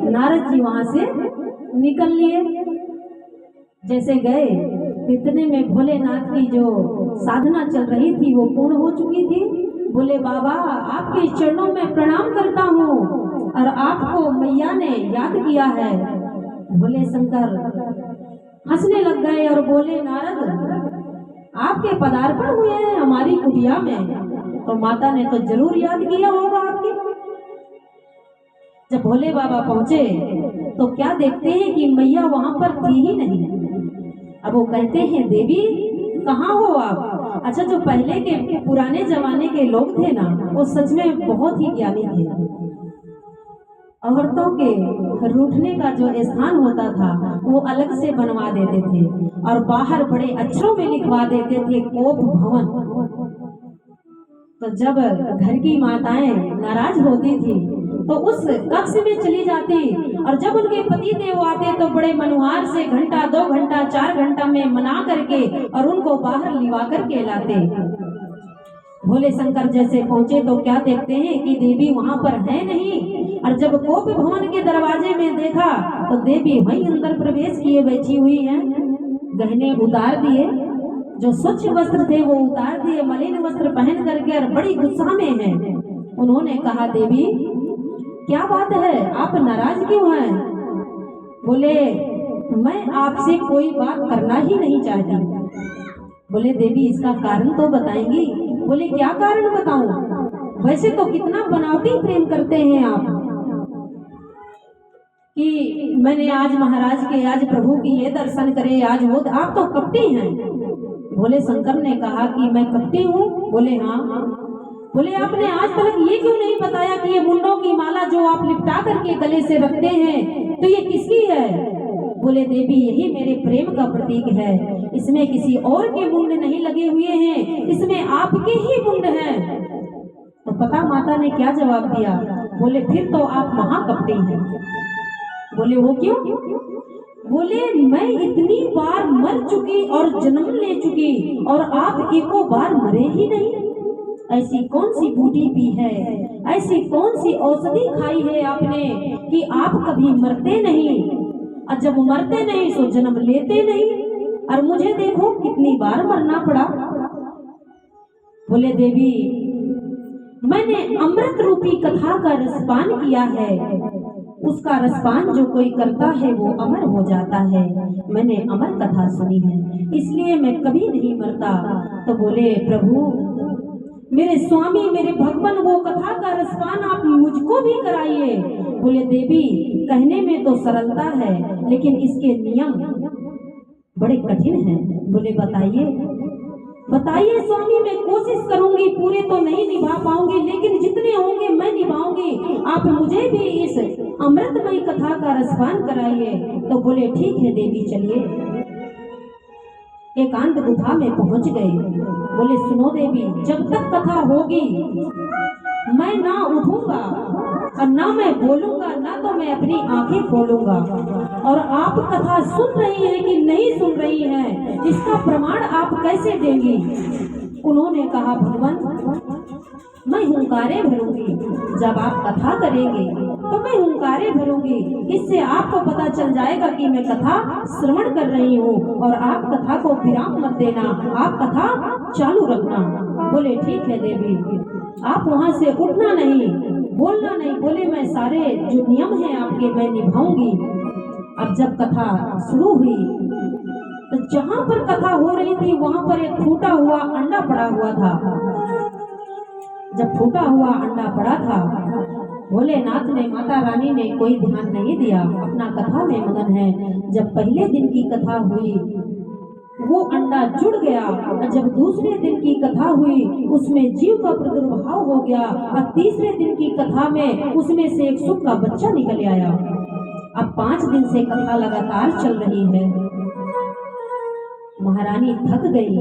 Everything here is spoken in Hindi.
नारद जी वहां से निकल लिए। जैसे गए इतने में भोलेनाथ की जो साधना चल रही थी वो पूर्ण हो चुकी थी। बोले बाबा आपके चरणों में प्रणाम करता हूँ और आपको मैया ने याद किया है। भोले शंकर हंसने लग गए और बोले नारद आपके पदार्पण हुए हैं हमारी कुटिया में, तो माता ने तो जरूर याद किया होगा आपकी। जब भोले बाबा पहुंचे तो क्या देखते हैं कि मैया वहां पर थी ही नहीं। अब वो कहते हैं देवी कहाँ हो आप। अच्छा जो पहले के पुराने जमाने के लोग थे ना वो सच में बहुत ही ज्ञानी थे। औरतों के रूठने का जो स्थान होता था वो अलग से बनवा देते थे और बाहर बड़े अक्षरों में लिखवा देते थे कोप भवन। तो जब घर की माताएं नाराज होती थी तो उस कक्ष में चली जाती और जब उनके पति देव आते तो बड़े मनुहार से घंटा 2 घंटा 4 घंटा में मना करके और उनको बाहर लिवा करके लाते। भोले शंकर जैसे पहुंचे तो क्या देखते हैं कि देवी वहां पर है नहीं। और जब कोप भवन के दरवाजे में देखा तो देवी वहीं अंदर प्रवेश किए बैठी हुई है। गहने उतार दिए, जो स्वच्छ वस्त्र थे वो उतार दिए, मलिन वस्त्र पहन करके और बड़ी गुस्सा में है। उन्होंने कहा देवी क्या बात है आप नाराज क्यों हैं। बोले मैं आपसे कोई बात करना ही नहीं चाहती। बोले देवी इसका कारण तो बताएंगी। बोले क्या कारण बताऊं, वैसे तो कितना बनावटी प्रेम करते हैं आप कि मैंने आज महाराज के आज प्रभु की ये दर्शन करे आज वो, आप तो कपटी हैं। भोले शंकर ने कहा कि मैं कपटी हूँ। बोले हाँ। बोले आपने आज तक ये क्यों नहीं बताया कि ये मुंडों की माला जो आप लिपटा करके गले से रखते हैं तो ये किसकी है। बोले देवी यही मेरे प्रेम का प्रतीक है, इसमें किसी और के मुंड नहीं लगे हुए हैं, इसमें आपके ही मुंड हैं। तो पता माता ने क्या जवाब दिया। बोले फिर तो आप महाकपटी हैं। बोले वो क्यों। बोले मैं इतनी बार मर चुकी और जन्म ले चुकी और आप एको बार मरे ही नहीं। ऐसी कौन सी बूटी पी है, ऐसी कौन सी औषधि खाई है आपने कि आप कभी मरते नहीं, और जब मरते नहीं तो जन्म लेते नहीं, और मुझे देखो कितनी बार मरना पड़ा। बोले देवी मैंने अमृत रूपी कथा का रसपान किया है, उसका रसपान जो कोई करता है वो अमर हो जाता है। मैंने अमर कथा सुनी है इसलिए मैं कभी नहीं मरता। तो बोले प्रभु मेरे स्वामी मेरे भगवान वो कथा का रसपान आप मुझको भी कराइए। बोले देवी कहने में तो सरलता है लेकिन इसके नियम बड़े कठिन हैं। बोले बताइए। बताइए स्वामी मैं कोशिश करूंगी, पूरे तो नहीं निभा पाऊंगी लेकिन जितने होंगे मैं निभाऊंगी। आप मुझे भी इस अमृतमयी कथा का रसपान कराइए। तो बोले ठीक है देवी चलिए। एकांत गुफा में पहुंच गए। बोले सुनो देवी जब तक कथा होगी मैं ना उठूंगा और ना मैं बोलूंगा ना तो मैं अपनी आंखें खोलूंगा, और आप कथा सुन रही हैं कि नहीं सुन रही हैं इसका प्रमाण आप कैसे देंगी। उन्होंने कहा भगवान मैं हुंकारे भरूंगी, जब आप कथा करेंगे तो मैं हुंकारे भरूंगी, इससे आपको पता चल जाएगा कि मैं कथा श्रवण कर रही हूँ और आप कथा को विराम मत देना, आप कथा चालू रखना। बोले ठीक है देवी आप वहाँ से उठना नहीं बोलना नहीं। बोले मैं सारे जो नियम हैं आपके मैं निभाऊंगी। अब जब कथा शुरू हुई तो जहाँ पर कथा हो रही थी वहाँ पर एक फूटा हुआ अंडा पड़ा हुआ था। जब फूटा हुआ अंडा पड़ा था भोलेनाथ ने माता रानी ने कोई ध्यान नहीं दिया, अपना कथा में मगन है। जब पहले दिन की कथा हुई वो अंडा जुड़ गया और जब दूसरे दिन की कथा हुई उसमें जीव का प्रादुर्भाव हो गया और तीसरे दिन की कथा में उसमें से एक सुख का बच्चा निकल आया। अब 5 दिन से कथा लगातार चल रही है। महारानी थक गई।